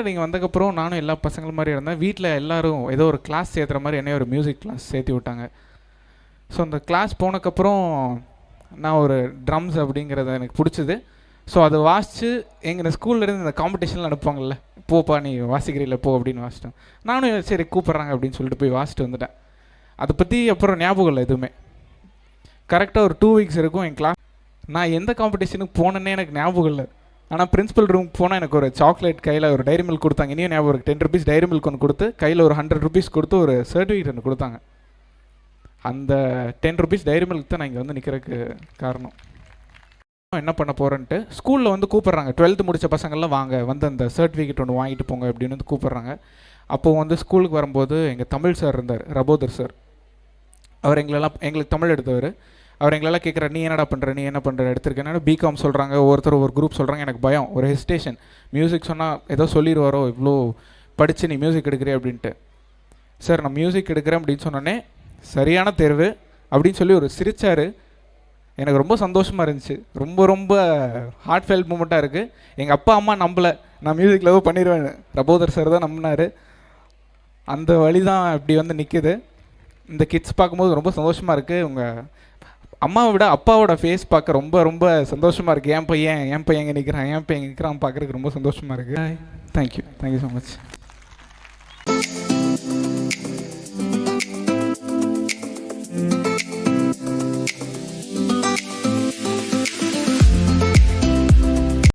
Engineering வந்ததுக்கப்புறம் நானும் எல்லா பசங்களும் மாதிரி இருந்தேன். வீட்டில் எல்லோரும் ஏதோ ஒரு கிளாஸ் சேர்த்துற மாதிரி என்னைய ஒரு மியூசிக் கிளாஸ் சேர்த்து விட்டாங்க. ஸோ அந்த கிளாஸ் போனதுக்கப்புறம் நான் ஒரு ட்ரம்ஸ் அப்படிங்கிறத எனக்கு பிடிச்சிது. ஸோ அதை வாசித்து எங்கள் ஸ்கூல்லேருந்து இந்த காம்படிஷனில் அனுப்புவாங்கள்ல, போப்பா நீ வாசிக்கிறீல்ல போ அப்படின்னு வாசிட்டேன். நானும் சரி கூப்பிட்றாங்க அப்படின்னு சொல்லிட்டு போய் வாசிட்டு வந்துட்டேன். அதை பற்றி அப்புறம் ஞாபகம் இல்லை எதுவுமே. கரெக்டாக ஒரு 2 வீக்ஸ் இருக்கும் என் கிளாஸ். நான் எந்த காம்படிஷனுக்கு போனேன்னே எனக்கு ஞாபகம் இல்லை. ஆனால் பிரின்ஸிபல் ரூமுக்கு போனால் எனக்கு ஒரு சாக்லேட் கையில் ஒரு டைரி மில்க் கொடுத்தாங்க. இனியும் ஞாபகம் இருக்குது. 10 rupees டைரி மில்க் ஒன்று கொடுத்து கையில் ஒரு 100 rupees கொடுத்து ஒரு சர்டிஃபிகேட் ஒன்று கொடுத்தாங்க. அந்த 10 rupees டைரி மில்க் தான் நான் இங்கே வந்து நிற்கிறதுக்கு காரணம். என்ன பண்ண போகிறேன்ட்டு ஸ்கூலில் வந்து கூப்பிட்றாங்க. 12th முடித்த பசங்கள்லாம் வாங்க வந்து அந்த சர்டிஃபிகேட் ஒன்று வாங்கிட்டு போங்க அப்படின்னு வந்து கூப்பிட்றாங்க. அப்போது வந்து ஸ்கூலுக்கு வரும்போது எங்கள் தமிழ் சார் இருந்தார், ரபோதர் சார். அவர் எங்களுக்கு தமிழ் எடுத்தவர். அவர் எங்களெல்லாம் கேட்குறாரு, நீ என்னடா பண்ணுற, நீ என்ன பண்ணுற எடுத்திருக்கேன்னு. பிகாம் சொல்கிறாங்க, ஒவ்வொருத்தர் ஒரு குரூப் சொல்கிறாங்க. எனக்கு பயம், ஒரு ஹெசிடேஷன். மியூசிக் சொன்னால் ஏதோ சொல்லிடுவாரோ, இவ்வளோ படித்து நீ மியூசிக் எடுக்கிறே அப்படின்ட்டு. சார் நான் மியூசிக் எடுக்கிறேன் அப்படின்னு சொன்னோன்னே சரியான தேர்வு அப்படின்னு சொல்லி ஒரு சிரிச்சார். எனக்கு ரொம்ப சந்தோஷமாக இருந்துச்சு. ரொம்ப ரொம்ப ஹார்ட் ஃபெல் மூமெண்ட்டாக இருக்குது. எங்கள் அப்பா அம்மா நம்பலை நான் மியூசிக்கில் ஏதோ பண்ணிடுவேன். ரபோதர் சார் தான் நம்பினார். அந்த வழி தான் இப்படி வந்து நிற்கிது. இந்த கிட்ஸ் பார்க்கும்போது ரொம்ப சந்தோஷமாக இருக்குது. உங்கள் அம்மாவை விட அப்பாவோட ஃபேஸ் பார்க்க ரொம்ப ரொம்ப சந்தோஷமாக இருக்குது. என் பையன் எங்கே நிற்கிறான், என் பையன் நிற்கிறான் பார்க்குறதுக்கு ரொம்ப சந்தோஷமாக இருக்குது. Thank you so much.